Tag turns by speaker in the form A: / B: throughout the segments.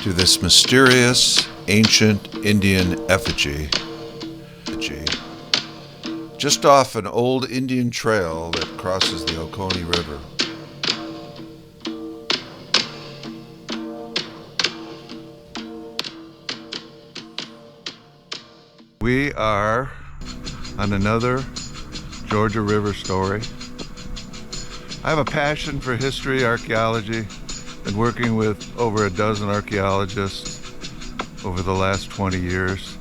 A: to this mysterious, ancient Indian effigy, just off an old Indian trail that crosses the Oconee River. We are on another Georgia River story. I have a passion for history, archaeology, and working with over a dozen archaeologists over the last 20 years.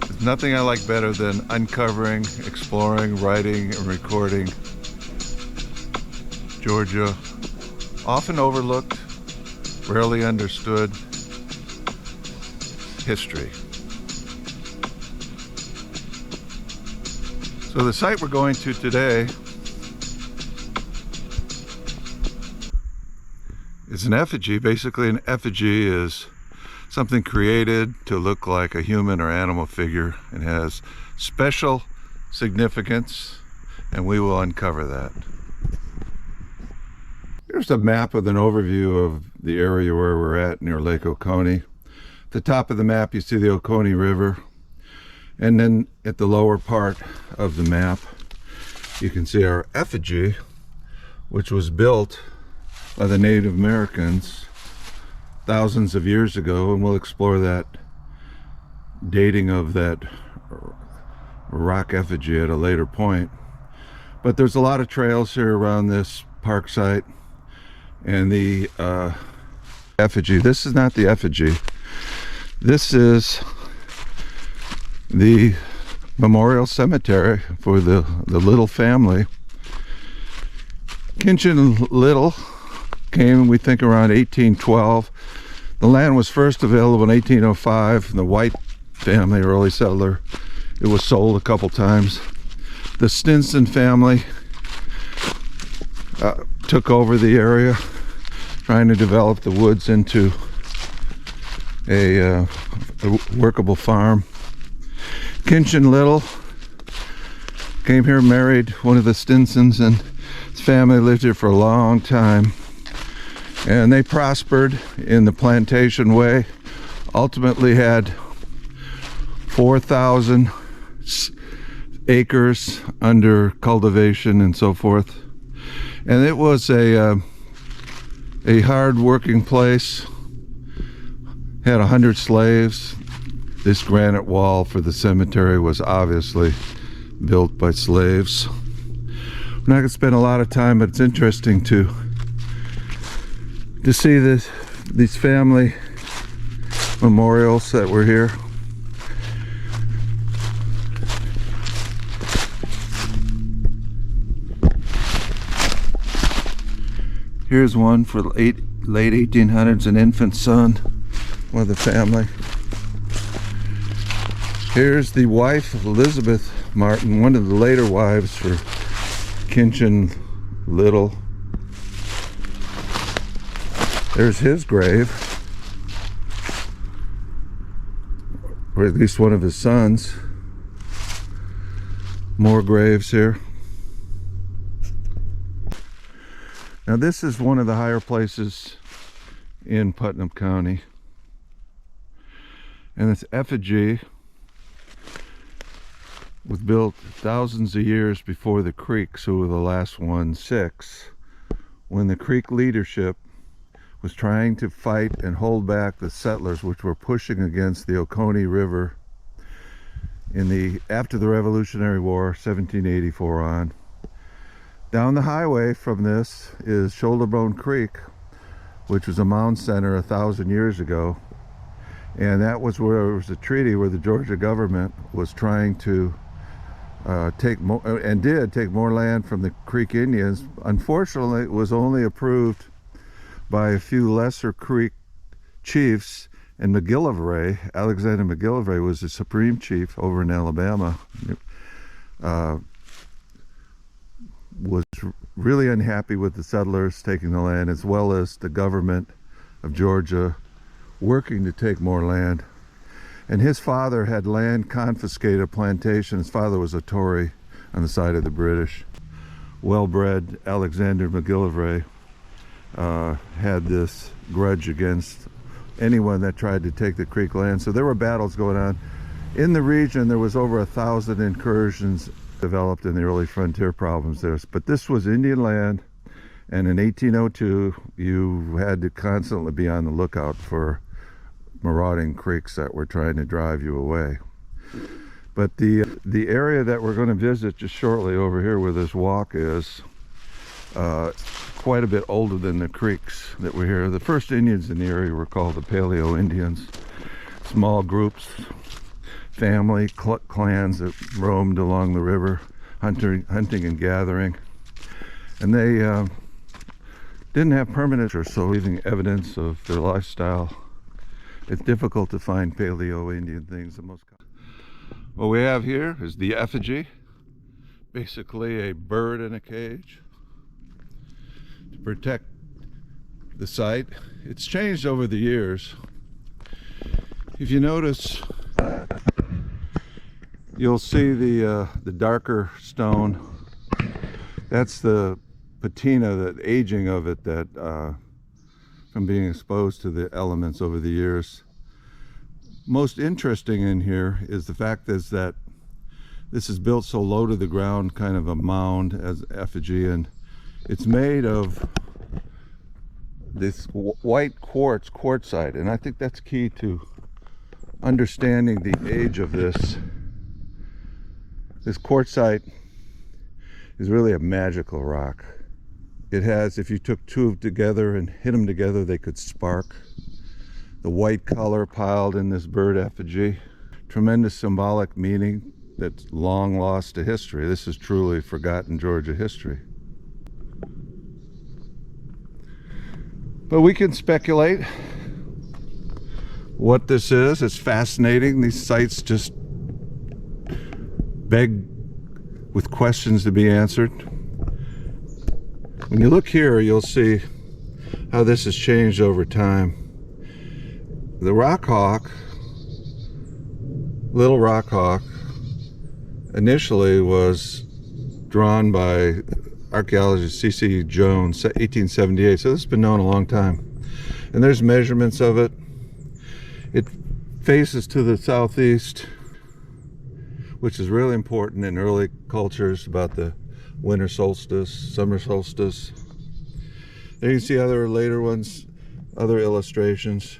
A: There's nothing I like better than uncovering, exploring, writing, and recording Georgia, often overlooked, rarely understood history. So the site we're going to today is an effigy. Basically, an effigy is something created to look like a human or animal figure and has special significance, and we will uncover that. Here's a map with an overview of the area where we're at near Lake Oconee. At the top of the map you see the Oconee River, and then at the lower part of the map you can see our effigy, which was built by the Native Americans thousands of years ago, and we'll explore that dating of that rock effigy at a later point. But there's a lot of trails here around this park site, and the effigy, this is not the effigy, this is the memorial cemetery for the Little family. Kinchin Little came, we think, around 1812. The land was first available in 1805. The White family, early settler, it was sold a couple times. The Stinson family took over the area, trying to develop the woods into a workable farm. Kinchin Little came here, married one of the Stinsons, and his family lived here for a long time. And they prospered in the plantation way, ultimately had 4,000 acres under cultivation and so forth. And it was a hard working place, had 100 slaves. This granite wall for the cemetery was obviously built by slaves. We're not going to spend a lot of time, but it's interesting to see these family memorials that were here. Here's one for late 1800s, an infant son of the family. Here's the wife of Elizabeth Martin, one of the later wives for Kinchin Little. There's his grave, or at least one of his sons. More graves here. Now this is one of the higher places in Putnam County, and this effigy was built thousands of years before the Creeks, who were the last 6, when the Creek leadership was trying to fight and hold back the settlers, which were pushing against the Oconee River after the Revolutionary War, 1784 on. Down the highway from this is Shoulderbone Creek, which was a mound center 1,000 years ago, and that was where there was a treaty where the Georgia government was trying to take more land from the Creek Indians. Unfortunately, it was only approved by a few lesser Creek chiefs, and McGillivray, Alexander McGillivray, was the supreme chief over in Alabama, was really unhappy with the settlers taking the land, as well as the government of Georgia working to take more land. And his father had land confiscated, a plantation. His father was a Tory on the side of the British. Well-bred Alexander McGillivray had this grudge against anyone that tried to take the creek land. So there were battles going on. In the region, there was over 1,000 incursions developed in the early frontier problems there. But this was Indian land, and in 1802, you had to constantly be on the lookout for marauding creeks that were trying to drive you away. But the area that we're going to visit just shortly over here where this walk is, quite a bit older than the creeks that were here. The first Indians in the area were called the Paleo Indians. Small groups, family, clans that roamed along the river, hunting and gathering. And they didn't have permanent, so leaving evidence of their lifestyle. It's difficult to find Paleo Indian things. What we have here is the effigy, basically a bird in a cage to protect the site. It's changed over the years. If you notice, you'll see the darker stone. That's the patina, that aging of it, that from being exposed to the elements over the years. Most interesting in here is the fact is that this is built so low to the ground, kind of a mound as effigy, and it's made of this white quartzite, and I think that's key to understanding the age of this. This quartzite is really a magical rock. It has, if you took two together and hit them together, they could spark. The white color piled in this bird effigy, tremendous symbolic meaning that's long lost to history. This is truly forgotten Georgia history. But we can speculate what this is. It's fascinating. These sites just beg with questions to be answered. When you look here, you'll see how this has changed over time. The rock hawk, little rock hawk, initially was drawn by archaeologist C.C. Jones, 1878, so this has been known a long time. And there's measurements of it. It faces to the southeast, which is really important in early cultures about the winter solstice, summer solstice. There you can see other later ones, other illustrations.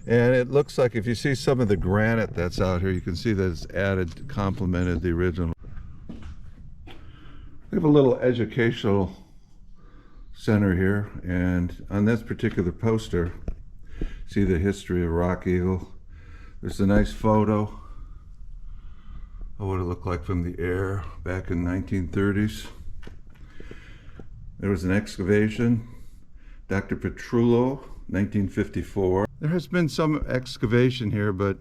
A: And it looks like if you see some of the granite that's out here, you can see that it's added, complemented the original. We have a little educational center here, and on this particular poster, see the history of Rock Eagle. There's a nice photo of what it looked like from the air back in 1930s. There was an excavation, Dr. Petrullo, 1954. There has been some excavation here, but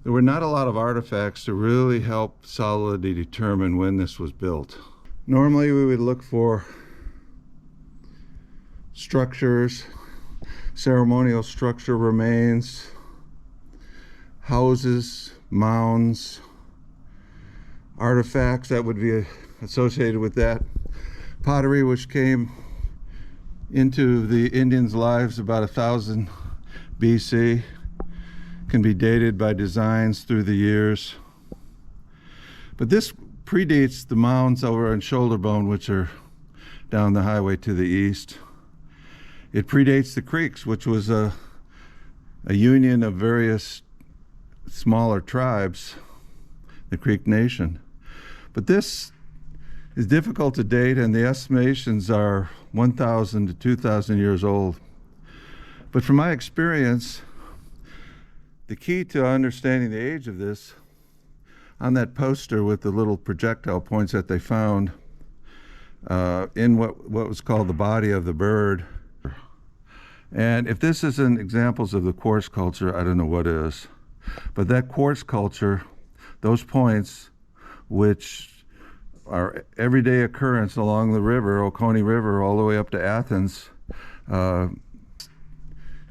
A: there were not a lot of artifacts to really help solidly determine when this was built. Normally we would look for structures, ceremonial structure remains, houses, mounds, artifacts that would be associated with that. Pottery, which came into the Indians' lives about 1000 BC, can be dated by designs through the years. But this predates the mounds over on Shoulder Bone, which are down the highway to the east. It predates the creeks, which was a union of various smaller tribes, the Creek Nation. But this is difficult to date, and the estimations are 1,000 to 2,000 years old. But from my experience, the key to understanding the age of this, on that poster with the little projectile points that they found in what was called the body of the bird. And if this isn't examples of the quartz culture, I don't know what is. But that quartz culture, those points, which are everyday occurrence along the river, Oconee River, all the way up to Athens,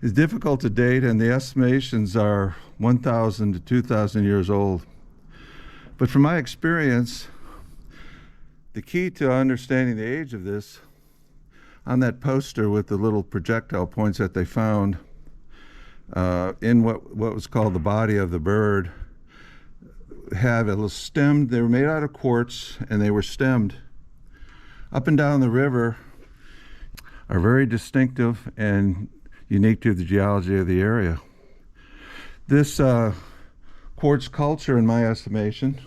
A: is difficult to date, and the estimations are 1,000 to 2,000 years old. But from my experience, the key to understanding the age of this, on that poster with the little projectile points that they found in what was called the body of the bird, had a little stemmed. They were made out of quartz, and they were stemmed up and down the river, are very distinctive and unique to the geology of the area. This quartz culture, in my estimation,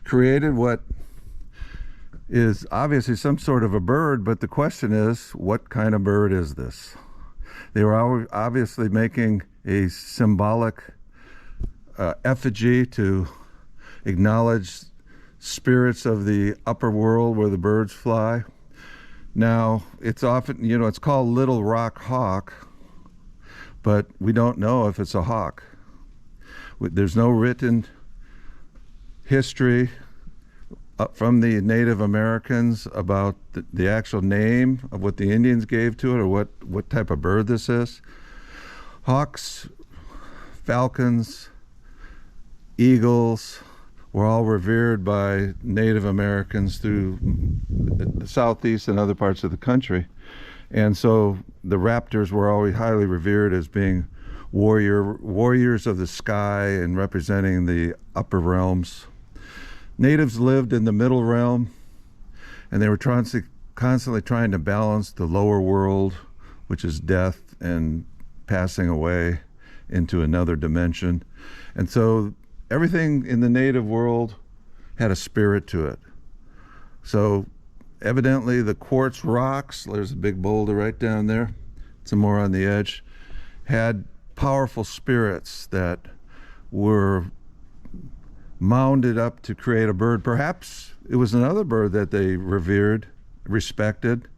A: created what is obviously some sort of a bird, but the question is, what kind of bird is this? They were obviously making a symbolic effigy to acknowledge spirits of the upper world where the birds fly. Now, it's often, it's called Little Rock Hawk, but we don't know if it's a hawk. There's no written history from the Native Americans about the actual name of what the Indians gave to it, or what type of bird this is. Hawks, falcons, eagles were all revered by Native Americans through the southeast and other parts of the country. And so the raptors were always highly revered as being warriors of the sky and representing the upper realms. Natives lived in the middle realm, and they were constantly trying to balance the lower world, which is death and passing away into another dimension. And so everything in the native world had a spirit to it. So evidently the quartz rocks, there's a big boulder right down there, some more on the edge, had powerful spirits that were mounded up to create a bird. Perhaps it was another bird that they revered, respected,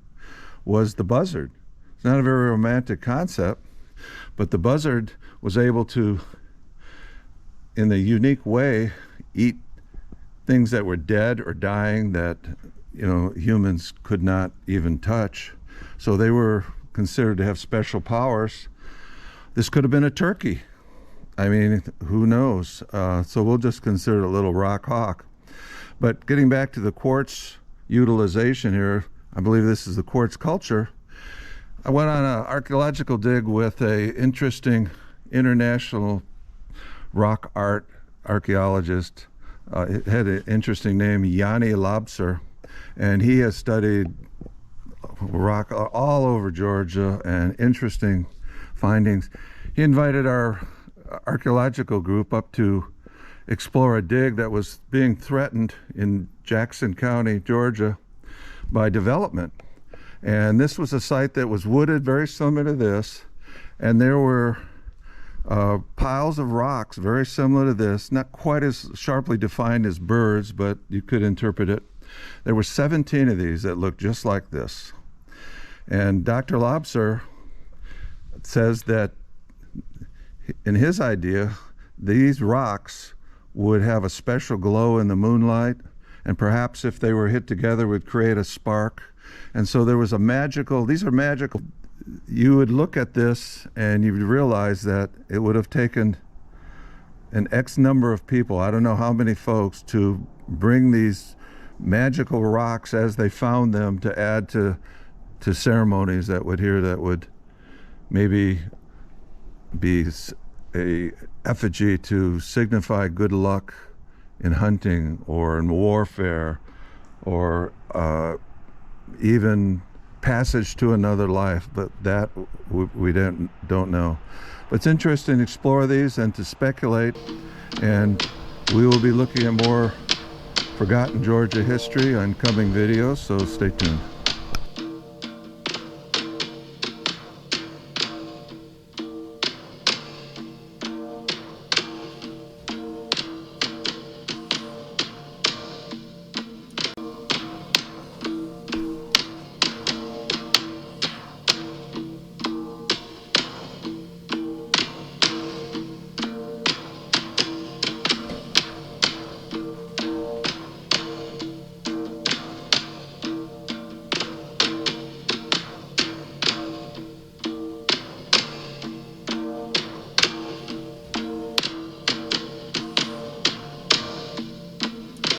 A: was the buzzard. It's not a very romantic concept, but the buzzard was able to, in a unique way, eat things that were dead or dying that humans could not even touch. So they were considered to have special powers. This could have been a turkey. I mean, who knows? So we'll just consider it a little rock hawk. But getting back to the quartz utilization here, I believe this is the quartz culture. I went on an archaeological dig with a interesting international rock art archaeologist. It had an interesting name, Yanni Lobser, and he has studied rock all over Georgia and interesting findings. He invited our archaeological group up to explore a dig that was being threatened in Jackson County, Georgia, by development. And this was a site that was wooded, very similar to this, and there were piles of rocks very similar to this, not quite as sharply defined as birds, but you could interpret it. There were 17 of these that looked just like this. And Dr. Lobser says that in his idea, these rocks would have a special glow in the moonlight, and perhaps if they were hit together would create a spark. And so there was these are magical. You would look at this and you would realize that it would have taken an X number of people, I don't know how many folks, to bring these magical rocks as they found them to add to ceremonies that would maybe be a effigy to signify good luck in hunting or in warfare, or even passage to another life, but that we don't know. But it's interesting to explore these and to speculate, and we will be looking at more forgotten Georgia history on coming videos, so stay tuned.